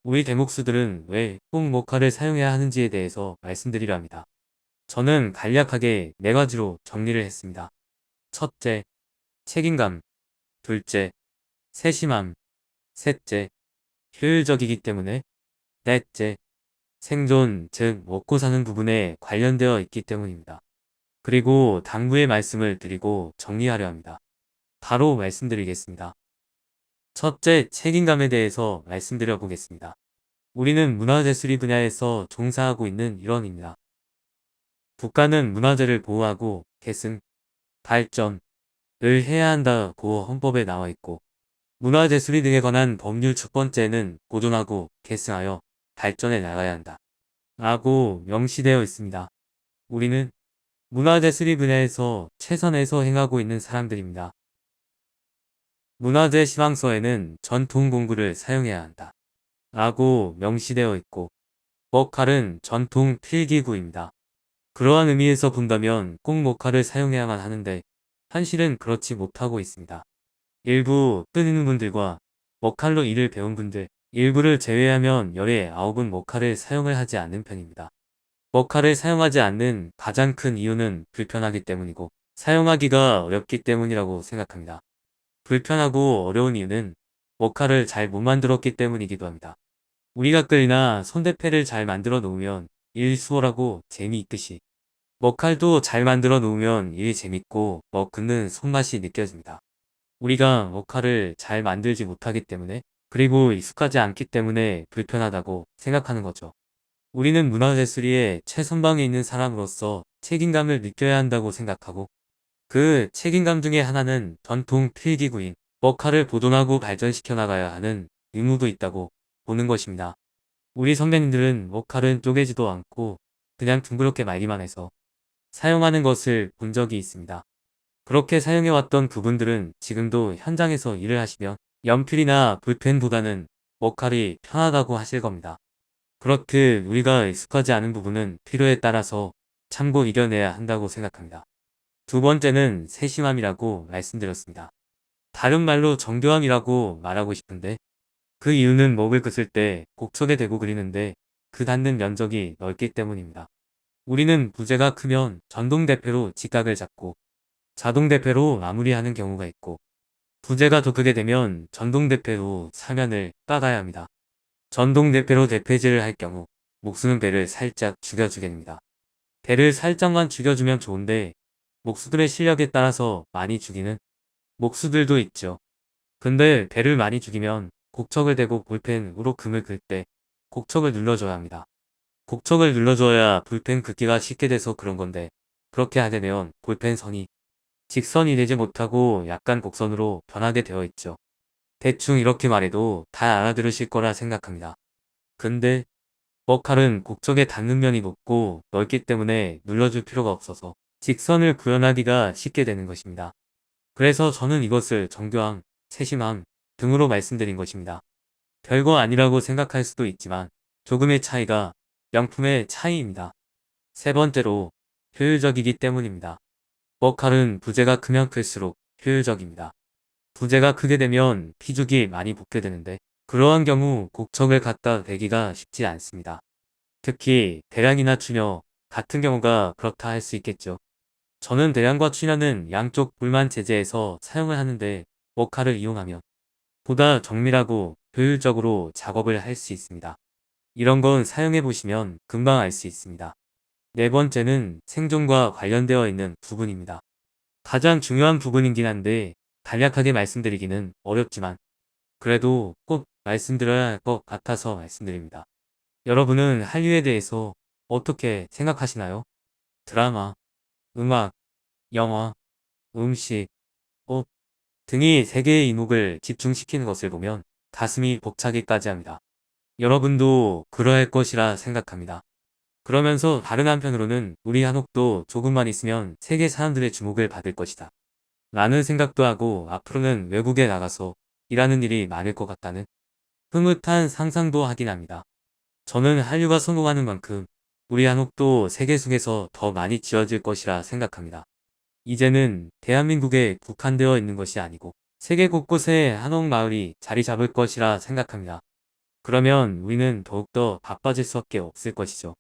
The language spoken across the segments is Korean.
우리 대목수들은 왜 꼭 목화를 사용해야 하는지에 대해서 말씀드리려 합니다. 저는 간략하게 네 가지로 정리를 했습니다. 첫째, 책임감. 둘째, 세심함. 셋째, 효율적이기 때문에. 넷째, 생존, 즉 먹고 사는 부분에 관련되어 있기 때문입니다. 그리고 당부의 말씀을 드리고 정리하려 합니다. 바로 말씀드리겠습니다. 첫째, 책임감에 대해서 말씀드려 보겠습니다. 우리는 문화재수리 분야에서 종사하고 있는 일원입니다. 국가는 문화재를 보호하고 계승, 발전을 해야 한다고 헌법에 나와 있고, 문화재수리 등에 관한 법률 첫 번째는 보존하고 계승하여 발전해 나가야 한다 라고 명시되어 있습니다. 우리는 문화재수리 분야에서 최선에서 행하고 있는 사람들입니다. 문화재 시황서에는 전통 공구를 사용해야 한다 라고 명시되어 있고, 먹칼은 전통 필기구입니다. 그러한 의미에서 본다면 꼭 먹칼을 사용해야만 하는데 현실은 그렇지 못하고 있습니다. 일부 끄는 분들과 먹칼로 일을 배운 분들, 일부를 제외하면 열의 9은 먹칼을 사용을 하지 않는 편입니다. 먹칼을 사용하지 않는 가장 큰 이유는 불편하기 때문이고 사용하기가 어렵기 때문이라고 생각합니다. 불편하고 어려운 이유는 먹칼을 잘 못 만들었기 때문이기도 합니다. 우리가 끌이나 손대패를 잘 만들어 놓으면 일 수월하고 재미있듯이 먹칼도 잘 만들어 놓으면 일이 재밌고 긋는 손맛이 느껴집니다. 우리가 먹칼을 잘 만들지 못하기 때문에, 그리고 익숙하지 않기 때문에 불편하다고 생각하는 거죠. 우리는 문화재수리의 최선방에 있는 사람으로서 책임감을 느껴야 한다고 생각하고, 그 책임감 중에 하나는 전통 필기구인 먹칼을 보존하고 발전시켜 나가야 하는 의무도 있다고 보는 것입니다. 우리 선배님들은 먹칼은 쪼개지도 않고 그냥 둥그렇게 말기만 해서 사용하는 것을 본 적이 있습니다. 그렇게 사용해왔던 부분들은 지금도 현장에서 일을 하시면 연필이나 볼펜보다는 먹칼이 편하다고 하실 겁니다. 그렇듯 우리가 익숙하지 않은 부분은 필요에 따라서 참고 이겨내야 한다고 생각합니다. 두 번째는 세심함이라고 말씀드렸습니다. 다른 말로 정교함이라고 말하고 싶은데, 그 이유는 먹을 긋을 때 곡석에 대고 그리는데 그 닿는 면적이 넓기 때문입니다. 우리는 부재가 크면 전동대패로 직각을 잡고 자동대패로 마무리하는 경우가 있고, 부재가 더 크게 되면 전동대패로 사면을 따가야 합니다. 전동대패로 대패질을 할 경우 목수는 배를 살짝 죽여주게 됩니다. 배를 살짝만 죽여주면 좋은데 목수들의 실력에 따라서 많이 죽이는 목수들도 있죠. 근데 배를 많이 죽이면 곡척을 대고 볼펜으로 금을 긁을 때 곡척을 눌러줘야 합니다. 곡척을 눌러줘야 볼펜 긋기가 쉽게 돼서 그런 건데, 그렇게 하려면 볼펜 선이 직선이 되지 못하고 약간 곡선으로 변하게 되어 있죠. 대충 이렇게 말해도 다 알아들으실 거라 생각합니다. 근데 먹칼은 곡적에 닿는 면이 높고 넓기 때문에 눌러줄 필요가 없어서 직선을 구현하기가 쉽게 되는 것입니다. 그래서 저는 이것을 정교함, 세심함 등으로 말씀드린 것입니다. 별거 아니라고 생각할 수도 있지만 조금의 차이가 명품의 차이입니다. 세 번째로 효율적이기 때문입니다. 먹칼은 부재가 크면 클수록 효율적입니다. 부재가 크게 되면 피죽이 많이 붙게 되는데, 그러한 경우 곡척을 갖다 대기가 쉽지 않습니다. 특히 대량이나 추녀 같은 경우가 그렇다 할 수 있겠죠. 저는 대량과 추녀는 양쪽 불만 제재에서 사용을 하는데 먹칼을 이용하면 보다 정밀하고 효율적으로 작업을 할 수 있습니다. 이런 건 사용해 보시면 금방 알 수 있습니다. 네 번째는 생존과 관련되어 있는 부분입니다. 가장 중요한 부분이긴 한데 간략하게 말씀드리기는 어렵지만 그래도 꼭 말씀드려야 할 것 같아서 말씀드립니다. 여러분은 한류에 대해서 어떻게 생각하시나요? 드라마, 음악, 영화, 음식, 옷 등이 세계의 이목을 집중시키는 것을 보면 가슴이 벅차기까지 합니다. 여러분도 그러할 것이라 생각합니다. 그러면서 다른 한편으로는 우리 한옥도 조금만 있으면 세계 사람들의 주목을 받을 것이다 라는 생각도 하고, 앞으로는 외국에 나가서 일하는 일이 많을 것 같다는 흐뭇한 상상도 하긴 합니다. 저는 한류가 성공하는 만큼 우리 한옥도 세계 속에서 더 많이 지어질 것이라 생각합니다. 이제는 대한민국에 국한되어 있는 것이 아니고 세계 곳곳에 한옥 마을이 자리 잡을 것이라 생각합니다. 그러면 우리는 더욱더 바빠질 수밖에 없을 것이죠.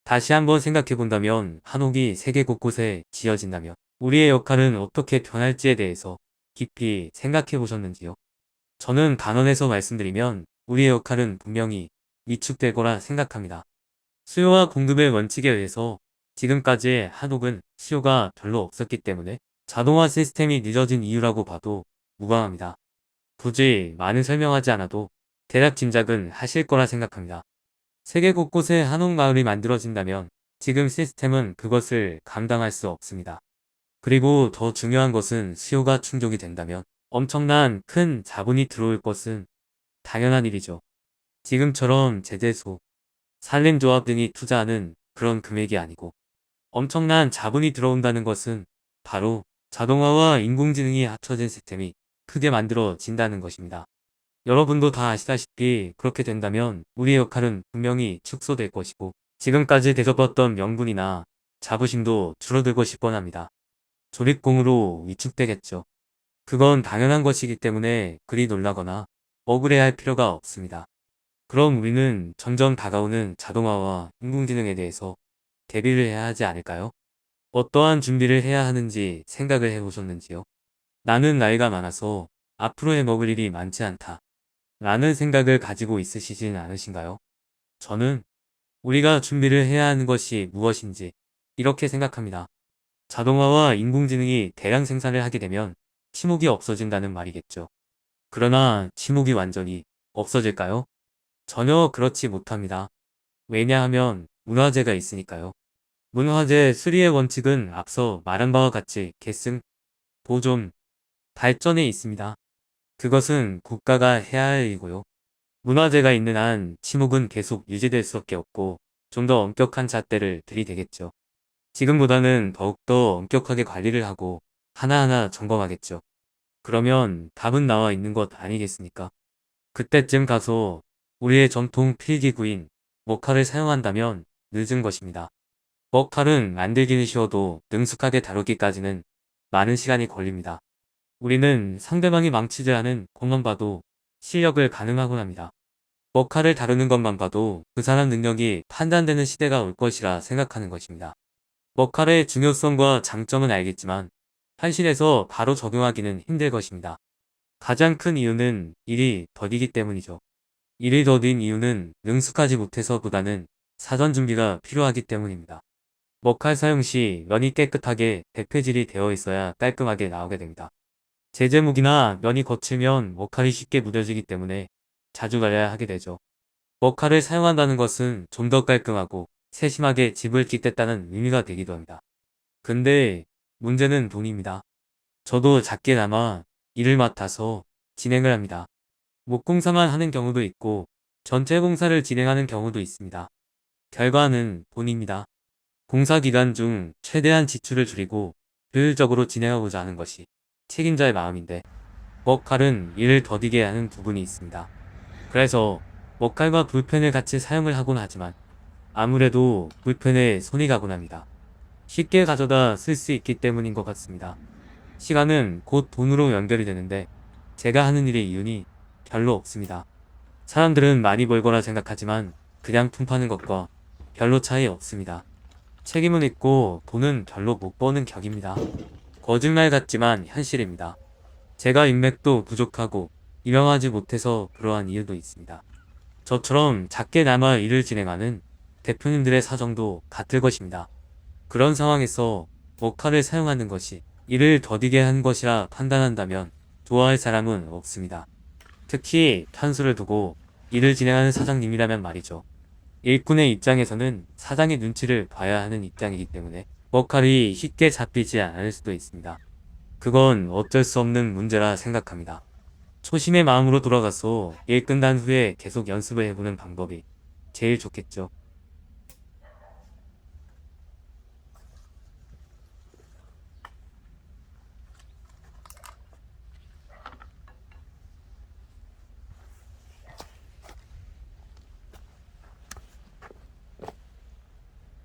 다시 한번 생각해 본다면 한옥이 세계 곳곳에 지어진다면 우리의 역할은 어떻게 변할지에 대해서 깊이 생각해 보셨는지요? 저는 단언해서 말씀드리면 우리의 역할은 분명히 위축될 거라 생각합니다. 수요와 공급의 원칙에 의해서 지금까지의 한옥은 수요가 별로 없었기 때문에 자동화 시스템이 늦어진 이유라고 봐도 무방합니다. 굳이 많은 설명하지 않아도 대략 짐작은 하실 거라 생각합니다. 세계 곳곳에 한옥 마을이 만들어진다면 지금 시스템은 그것을 감당할 수 없습니다. 그리고 더 중요한 것은 수요가 충족이 된다면 엄청난 큰 자본이 들어올 것은 당연한 일이죠. 지금처럼 제재소, 산림조합 등이 투자하는 그런 금액이 아니고 엄청난 자본이 들어온다는 것은 바로 자동화와 인공지능이 합쳐진 시스템이 크게 만들어진다는 것입니다. 여러분도 다 아시다시피 그렇게 된다면 우리의 역할은 분명히 축소될 것이고 지금까지 대접받던 명분이나 자부심도 줄어들 것이 뻔합니다. 조립공으로 위축되겠죠. 그건 당연한 것이기 때문에 그리 놀라거나 억울해할 필요가 없습니다. 그럼 우리는 점점 다가오는 자동화와 인공지능에 대해서 대비를 해야 하지 않을까요? 어떠한 준비를 해야 하는지 생각을 해보셨는지요? 나는 나이가 많아서 앞으로 해먹을 일이 많지 않다. 라는 생각을 가지고 있으시진 않으신가요? 저는 우리가 준비를 해야 하는 것이 무엇인지 이렇게 생각합니다. 자동화와 인공지능이 대량 생산을 하게 되면 침묵이 없어진다는 말이겠죠. 그러나 침묵이 완전히 없어질까요? 전혀 그렇지 못합니다. 왜냐하면 문화재가 있으니까요. 문화재 수리의 원칙은 앞서 말한 바와 같이 계승, 보존, 발전에 있습니다. 그것은 국가가 해야 할 일이고요. 문화재가 있는 한 침묵은 계속 유지될 수밖에 없고 좀 더 엄격한 잣대를 들이대겠죠. 지금보다는 더욱더 엄격하게 관리를 하고 하나하나 점검하겠죠. 그러면 답은 나와 있는 것 아니겠습니까? 그때쯤 가서 우리의 전통 필기구인 먹칼을 사용한다면 늦은 것입니다. 먹칼은 만들기는 쉬워도 능숙하게 다루기까지는 많은 시간이 걸립니다. 우리는 상대방이 망치지 않은 것만 봐도 실력을 가늠하곤 합니다. 먹칼을 다루는 것만 봐도 그 사람 능력이 판단되는 시대가 올 것이라 생각하는 것입니다. 먹칼의 중요성과 장점은 알겠지만 현실에서 바로 적용하기는 힘들 것입니다. 가장 큰 이유는 일이 더디기 때문이죠. 일이 더딘 이유는 능숙하지 못해서보다는 사전 준비가 필요하기 때문입니다. 먹칼 사용 시 면이 깨끗하게 백패질이 되어 있어야 깔끔하게 나오게 됩니다. 제재무기나 면이 거칠면 먹칼이 쉽게 무뎌지기 때문에 자주 갈아야 하게 되죠. 먹칼을 사용한다는 것은 좀 더 깔끔하고 세심하게 집을 짓겠다는 의미가 되기도 합니다. 근데 문제는 돈입니다. 저도 작게나마 일을 맡아서 진행을 합니다. 목공사만 하는 경우도 있고 전체 공사를 진행하는 경우도 있습니다. 결과는 돈입니다. 공사 기간 중 최대한 지출을 줄이고 효율적으로 진행하고자 하는 것이 책임자의 마음인데 먹칼은 일을 더디게 하는 부분이 있습니다. 그래서 먹칼과 불펜을 같이 사용을 하곤 하지만 아무래도 불펜에 손이 가곤 합니다. 쉽게 가져다 쓸 수 있기 때문인 것 같습니다. 시간은 곧 돈으로 연결이 되는데 제가 하는 일의 이윤이 별로 없습니다. 사람들은 많이 벌거나 생각하지만 그냥 품파는 것과 별로 차이 없습니다. 책임은 있고 돈은 별로 못 버는 격입니다. 거짓말 같지만 현실입니다. 제가 인맥도 부족하고 유명하지 못해서 그러한 이유도 있습니다. 저처럼 작게나마 일을 진행하는 대표님들의 사정도 같을 것입니다. 그런 상황에서 먹칼을 사용하는 것이 일을 더디게 한 것이라 판단한다면 좋아할 사람은 없습니다. 특히 편수를 두고 일을 진행하는 사장님이라면 말이죠. 일꾼의 입장에서는 사장의 눈치를 봐야 하는 입장이기 때문에 먹칼이 쉽게 잡히지 않을 수도 있습니다. 그건 어쩔 수 없는 문제라 생각합니다. 초심의 마음으로 돌아가서 일 끝난 후에 계속 연습을 해보는 방법이 제일 좋겠죠.